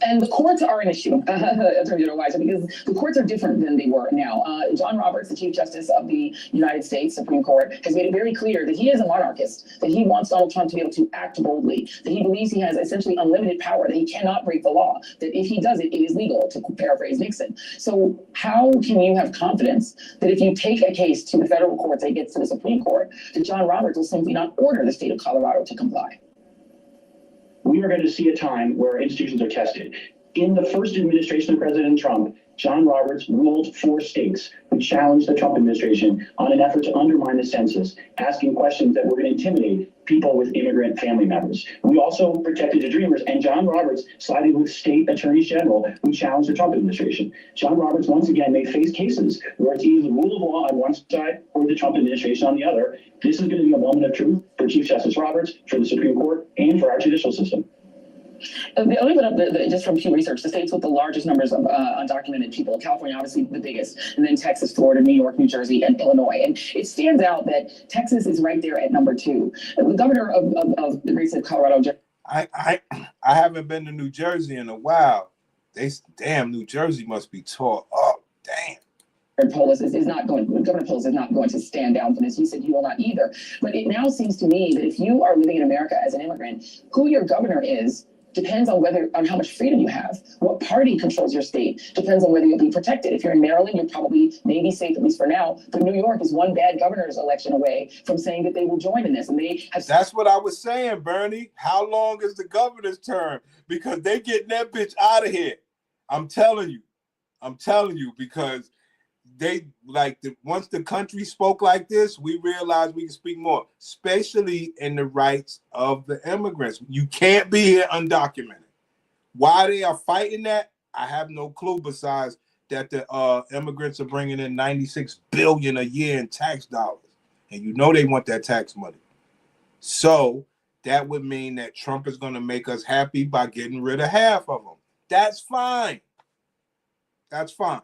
And the courts are an issue, Attorney General Weiser, because the courts are different than they were now. John Roberts, the Chief Justice of the United States Supreme Court, has made it very clear that he is a monarchist, that he wants Donald Trump to be able to act boldly, that he believes he has essentially unlimited power, that he cannot break the law, that if he does it, it is legal, to paraphrase Nixon. So how can you have confidence that if you take a case to the federal courts, it gets to the Supreme Court, that John Roberts will simply not order the state of Colorado to comply? We are going to see a time where institutions are tested. In the first administration of President Trump, John Roberts ruled 4 states who challenged the Trump administration on an effort to undermine the census, asking questions that were going to intimidate people with immigrant family members. We also protected the Dreamers, and John Roberts sided with state attorneys general who challenged the Trump administration. John Roberts, once again, may face cases where it's either the rule of law on one side or the Trump administration on the other. This is going to be a moment of truth for Chief Justice Roberts, for the Supreme Court, and for our judicial system. The only bit just from Pew Research, the states with the largest numbers of undocumented people, California obviously the biggest, and then Texas, Florida, New York, New Jersey, and Illinois. And it stands out that Texas is right there at number 2. The governor of the great state of Colorado. I haven't been to New Jersey in a while. Damn, New Jersey must be tore up. Damn. Polis is not going. Governor Polis is not going to stand down for this. He said he will not either. But it now seems to me that if you are living in America as an immigrant, who your governor is depends on how much freedom you have. What party controls your state depends on whether you'll be protected. If you're in Maryland, you're probably maybe safe, at least for now. But New York is one bad governor's election away from saying that they will join in this. And they have. That's what I was saying, Bernie. How long is the governor's term? Because they getting that bitch out of here. I'm telling you, because they once the country spoke like this, we realized we can speak more, especially in the rights of the immigrants. You can't be here undocumented. Why they are fighting that, I have no clue, besides that the immigrants are bringing in $96 billion a year in tax dollars. And you know they want that tax money. So that would mean that Trump is going to make us happy by getting rid of half of them. That's fine. That's fine.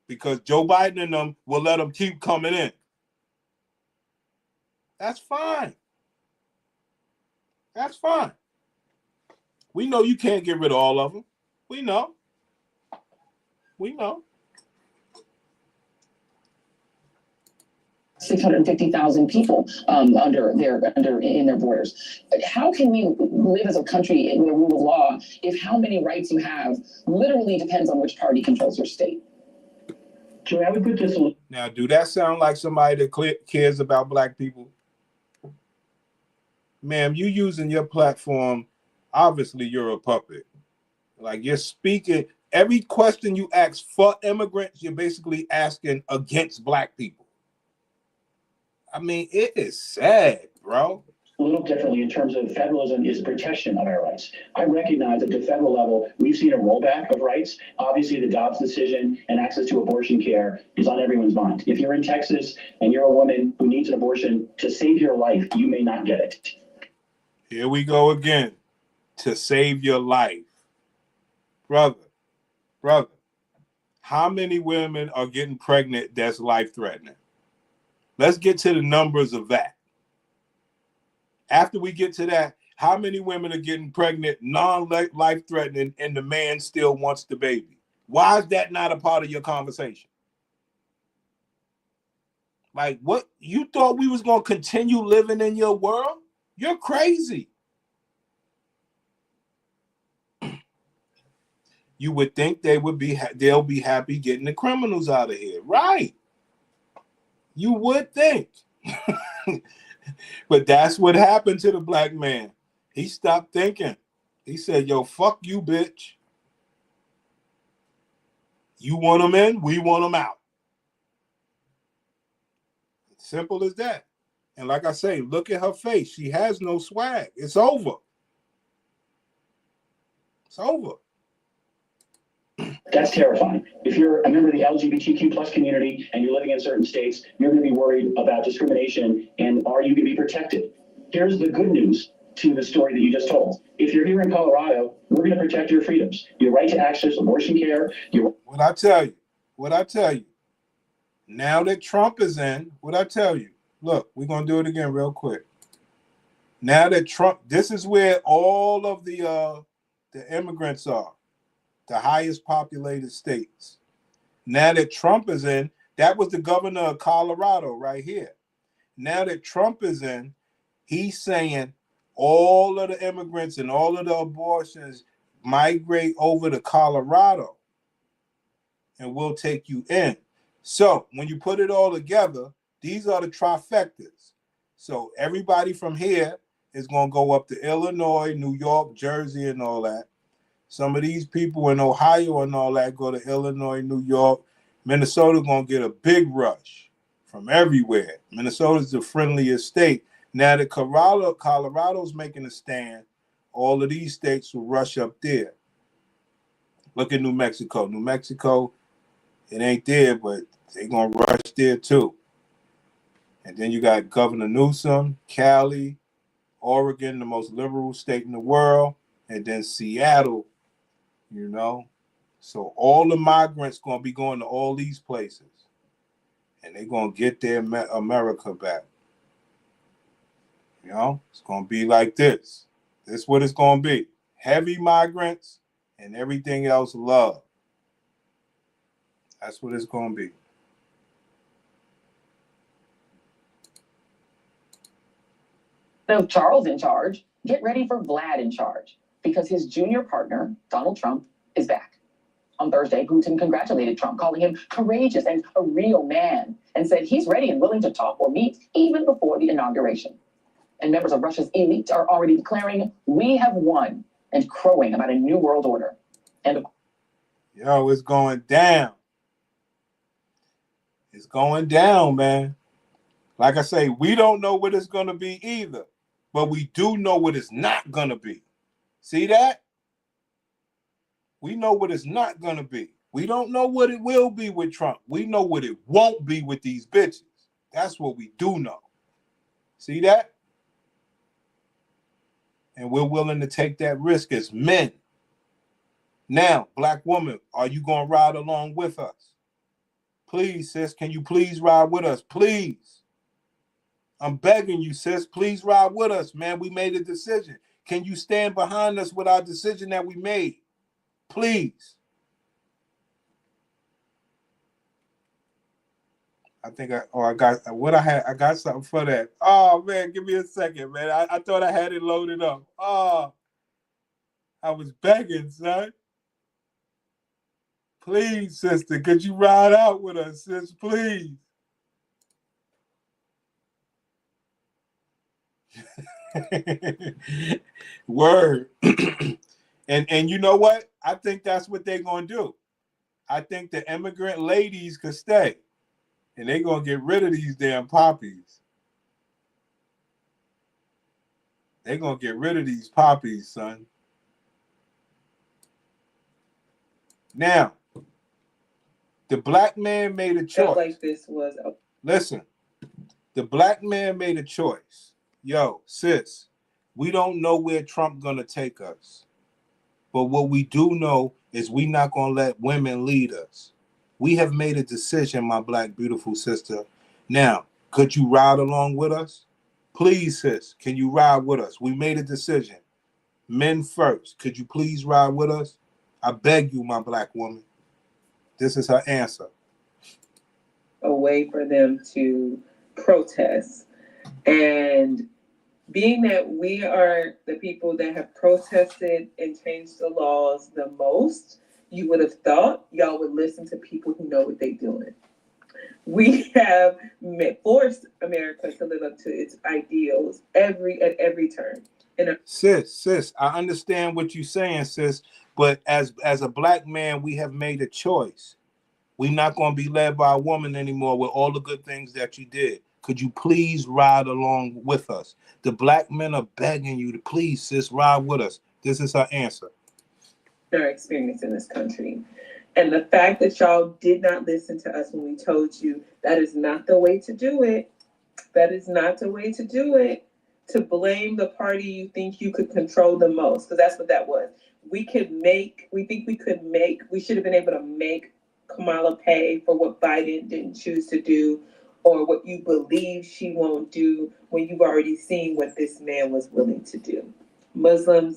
Because Joe Biden and them will let them keep coming in. That's fine. That's fine. We know you can't get rid of all of them. We know. 650,000 people in their borders. How can we live as a country with a rule of law if how many rights you have literally depends on which party controls your state? Joey, I would put this on. Now, do that sound like somebody that cares about black people? Ma'am, you using your platform, obviously you're a puppet. Like, you're speaking, every question you ask for immigrants, you're basically asking against black people. I mean, it is sad, bro. A little differently in terms of federalism is protection of our rights. I recognize at the federal level, we've seen a rollback of rights. Obviously, the Dobbs decision and access to abortion care is on everyone's mind. If you're in Texas and you're a woman who needs an abortion to save your life, you may not get it. Here we go again. To save your life. Brother, how many women are getting pregnant that's life-threatening? Let's get to the numbers of that. After we get to that, how many women are getting pregnant, non-life-threatening, and the man still wants the baby? Why is that not a part of your conversation? Like, what? You thought we was going to continue living in your world? You're crazy. You would think they'll be happy getting the criminals out of here, right? You would think. But that's what happened to the black man. He stopped thinking. He said, yo, fuck you, bitch. You want them in, we want them out. Simple as that. And like I say, look at her face. She has no swag. It's over. It's over. That's terrifying. If you're a member of the LGBTQ plus community and you're living in certain states, you're going to be worried about discrimination and are you going to be protected? Here's the good news to the story that you just told. If you're here in Colorado, we're going to protect your freedoms, your right to access abortion care. What I tell you, now that Trump is in, what I tell you, look, we're going to do it again real quick. Now that Trump, this is where all of the the immigrants are, the highest populated states. Now that Trump is in, that was the governor of Colorado right here. Now that Trump is in, he's saying all of the immigrants and all of the abortions migrate over to Colorado and we'll take you in. So when you put it all together, these are the trifectas. So everybody from here is going to go up to Illinois, New York, Jersey, and all that. Some of these people in Ohio and all that go to Illinois, New York. Minnesota going to get a big rush from everywhere. Minnesota's the friendliest state. Now that Colorado's making a stand, all of these states will rush up there. Look at New Mexico. New Mexico, it ain't there, but they're going to rush there too. And then you got Governor Newsom, Cali, Oregon, the most liberal state in the world, and then Seattle, you know. So all the migrants going to be going to all these places, and they're going to get their America back. You know, it's going to be like this. This is what it's going to be. Heavy migrants and everything else love. That's what it's going to be. So Charles in charge, get ready for Vlad in charge, because his junior partner, Donald Trump, is back. On Thursday, Putin congratulated Trump, calling him courageous and a real man, and said he's ready and willing to talk or meet even before the inauguration. And members of Russia's elite are already declaring, we have won, and crowing about a new world order. And yo, it's going down. It's going down, man. Like I say, we don't know what it's going to be either, but we do know what it's not going to be. See that? We know what it's not going to be. We don't know what it will be with Trump. We know what it won't be with these bitches. That's what we do know. See that? And we're willing to take that risk as men. Now, black woman, are you going to ride along with us? Please, sis, can you please ride with us? Please. I'm begging you, sis, please ride with us, man. We made a decision. Can you stand behind us with our decision that we made? Please. I think I got something for that. Oh man, give me a second, man. I thought I had it loaded up. Oh, I was begging, son. Please, sister, could you ride out with us, sis? Please. Word. and you know what? I think that's what they're gonna do. I think the immigrant ladies could stay. And they're going to get rid of these damn poppies. They're going to get rid of these poppies, son. Now, the black man made a choice. Felt like this was a- Listen, the black man made a choice. Yo, sis, we don't know where Trump going to take us. But what we do know is we not going to let women lead us. We have made a decision, my black beautiful sister. Now, could you ride along with us? Please, sis, can you ride with us? We made a decision. Men first. Could you please ride with us? I beg you, my black woman. This is her answer. a way for them to protest. And being that we are the people that have protested and changed the laws the most, you would have thought y'all would listen to people who know what they're doing. We have forced America to live up to its ideals at every turn. Sis, I understand what you're saying, sis, but as a black man, we have made a choice. We're not going to be led by a woman anymore with all the good things that you did. Could you please ride along with us? The black men are begging you to please, sis, ride with us. This is her answer. Our experience in this country. And the fact that y'all did not listen to us when we told you that is not the way to do it. That is not the way to do it. To blame the party you think you could control the most, because that's what that was. We should have been able to make Kamala pay for what Biden didn't choose to do, or what you believe she won't do, when you've already seen what this man was willing to do. Muslim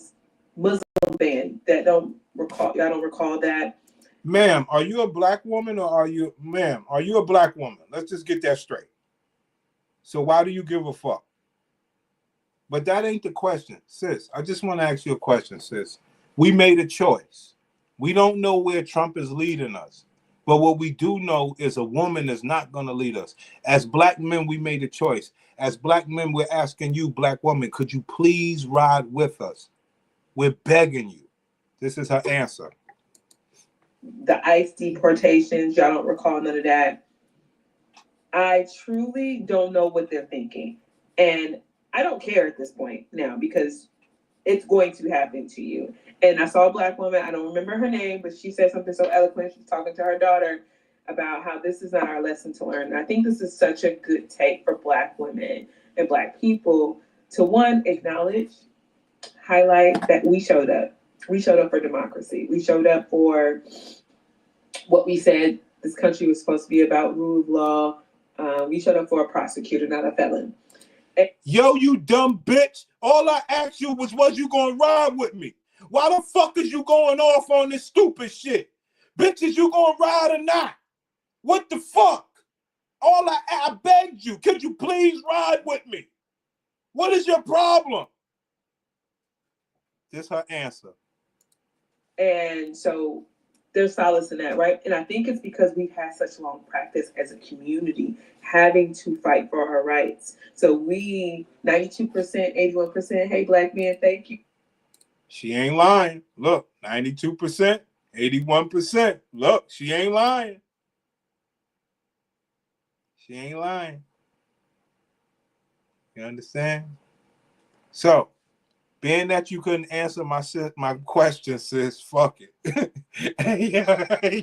band that don't recall. Y'all don't recall that. Ma'am, are you a black woman or are you a black woman? Let's just get that straight. So why do you give a fuck? But that ain't the question, sis. I just want to ask you a question, sis. We made a choice. We don't know where Trump is leading us. But what we do know is a woman is not going to lead us. As black men, we made a choice. As black men, we're asking you, black woman, could you please ride with us? We're begging you. This is her answer. The ICE deportations, y'all don't recall none of that. I truly don't know what they're thinking. And I don't care at this point now because it's going to happen to you. And I saw a black woman, I don't remember her name, but she said something so eloquent. She's talking to her daughter about how this is not our lesson to learn. And I think this is such a good take for black women and black people to, one, acknowledge, highlight that we showed up. We showed up for democracy. We showed up for what we said this country was supposed to be about, rule of law. We showed up for a prosecutor, not a felon. Yo, you dumb bitch. All I asked you was you gonna ride with me? Why the fuck is you going off on this stupid shit? Bitch, is you gonna ride or not? What the fuck? I begged you. Could you please ride with me? What is your problem? This her answer. And so there's solace in that, right? And I think it's because we've had such long practice as a community having to fight for our rights. So we, 92%, 81%, hey, black men, thank you. She ain't lying. Look, 92%, 81%. Look, she ain't lying. She ain't lying. You understand? So, being that you couldn't answer my question, sis, fuck it. yeah.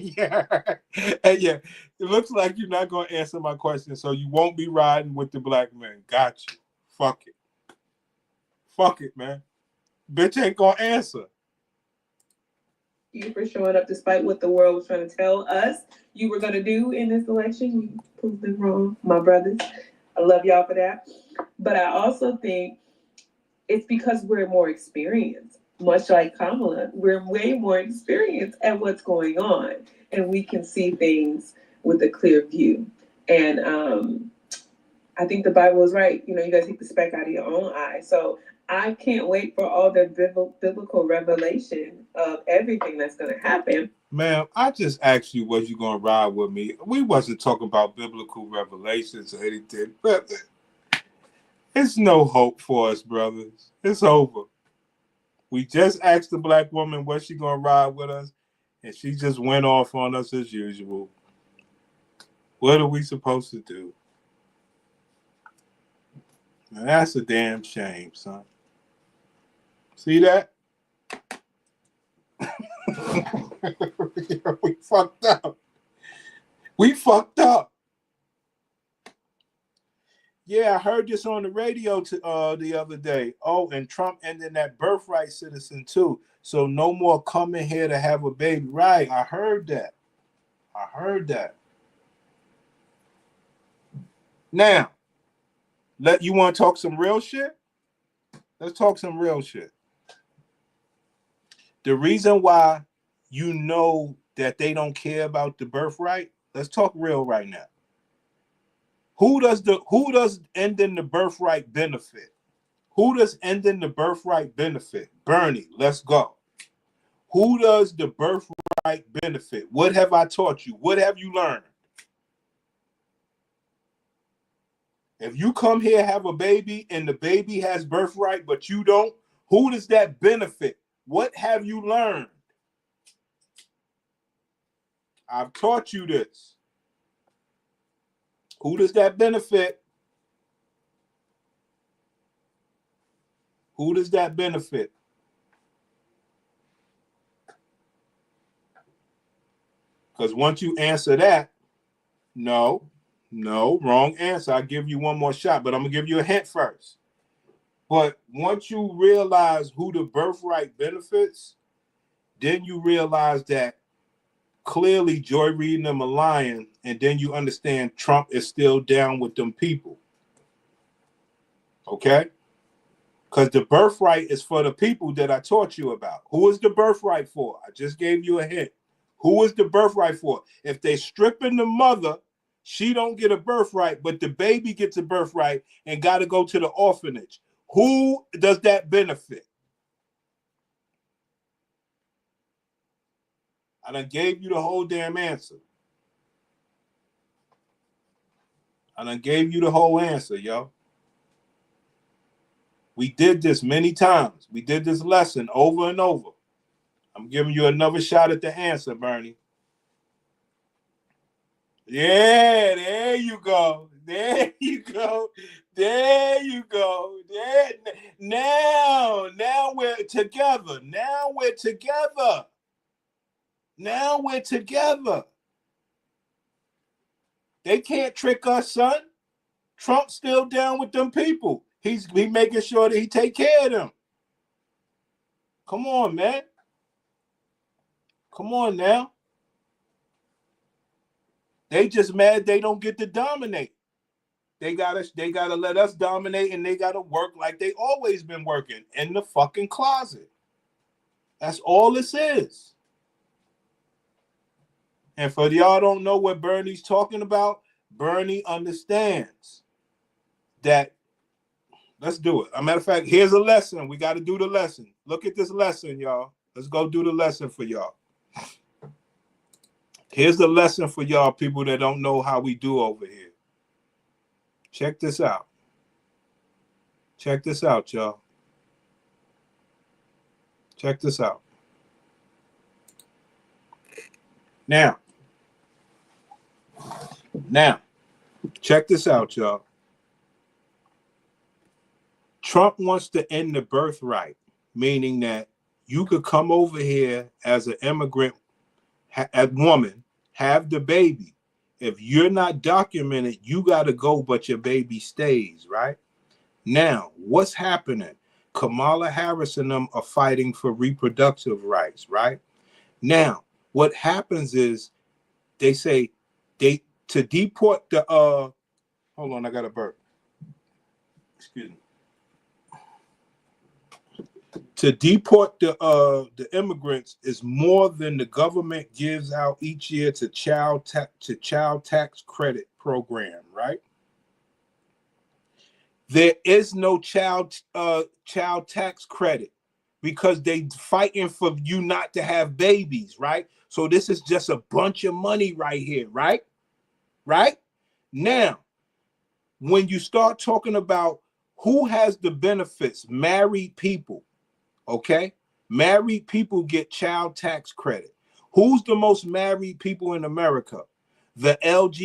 It looks like you're not gonna answer my question, so you won't be riding with the black men. Got you. Fuck it. Fuck it, man. Bitch ain't gonna answer. You for showing up despite what the world was trying to tell us you were gonna do in this election. You proved it wrong, my brothers. I love y'all for that. But I also think it's because we're more experienced. Much like Kamala, we're way more experienced at what's going on, and we can see things with a clear view. And I think the Bible is right. You know, you gotta take the speck out of your own eye. So I can't wait for all the biblical revelation of everything that's gonna happen. Ma'am, I just asked you, was you gonna ride with me? We wasn't talking about biblical revelations or anything, but it's no hope for us, brothers. It's over. We just asked the black woman, was she gonna ride with us? And she just went off on us as usual. What are we supposed to do? Now, that's a damn shame, son. See that? We fucked up. We fucked up. Yeah, I heard this on the radio the other day. Oh, and Trump ended that birthright citizen too. So no more coming here to have a baby. Right, I heard that. Now, you want to talk some real shit? Let's talk some real shit. The reason why you know that they don't care about the birthright, let's talk real right now. Who does ending the birthright benefit? Who does ending the birthright benefit? Bernie, let's go. Who does the birthright benefit? What have I taught you? What have you learned? If you come here, have a baby, and the baby has birthright, but you don't, who does that benefit? What have you learned? I've taught you this. Who does that benefit? Who does that benefit? Because once you answer that, no, wrong answer. I'll give you one more shot, but I'm going to give you a hint first. But once you realize who the birthright benefits, then you realize that clearly Joy Reid and them are lying, and then you understand Trump is still down with them people. Okay? Because the birthright is for the people that I taught you about. Who is the birthright for? I just gave you a hint. Who is the birthright for? If they stripping the mother, she don't get a birthright, but the baby gets a birthright and got to go to the orphanage. Who does that benefit? I done gave you the whole damn answer. I done gave you the whole answer, yo. We did this many times. We did this lesson over and over. I'm giving you another shot at the answer, Bernie. Yeah, there you go. There you go. There you go. There. Now we're together. Now we're together. Now we're together. They can't trick us, son. Trump's still down with them people. He's making sure that he take care of them. Come on, man. Come on now. They just mad they don't get to dominate. They gotta let us dominate, and they gotta work like they always been working in the fucking closet. That's all this is. And for y'all don't know what Bernie's talking about, Bernie understands that. Let's do it. As a matter of fact, here's a lesson. We got to do the lesson. Look at this lesson, y'all. Let's go do the lesson for y'all. Here's the lesson for y'all people that don't know how we do over here. Check this out. Check this out, y'all. Check this out. Now, check this out, y'all. Trump wants to end the birthright, meaning that you could come over here as an immigrant, a woman, have the baby. If you're not documented, you got to go, but your baby stays, right? Now, what's happening? Kamala Harris and them are fighting for reproductive rights, right? Now, what happens is they say to deport the hold on, I got a burp. Excuse me. To deport the immigrants is more than the government gives out each year to child tax credit program, right? There is no child tax credit because they fighting for you not to have babies, right? So this is just a bunch of money right here, right? Right? Now, when you start talking about who has the benefits, married people. Okay, married people get child tax credit. Who's the most married people in America? The LGBT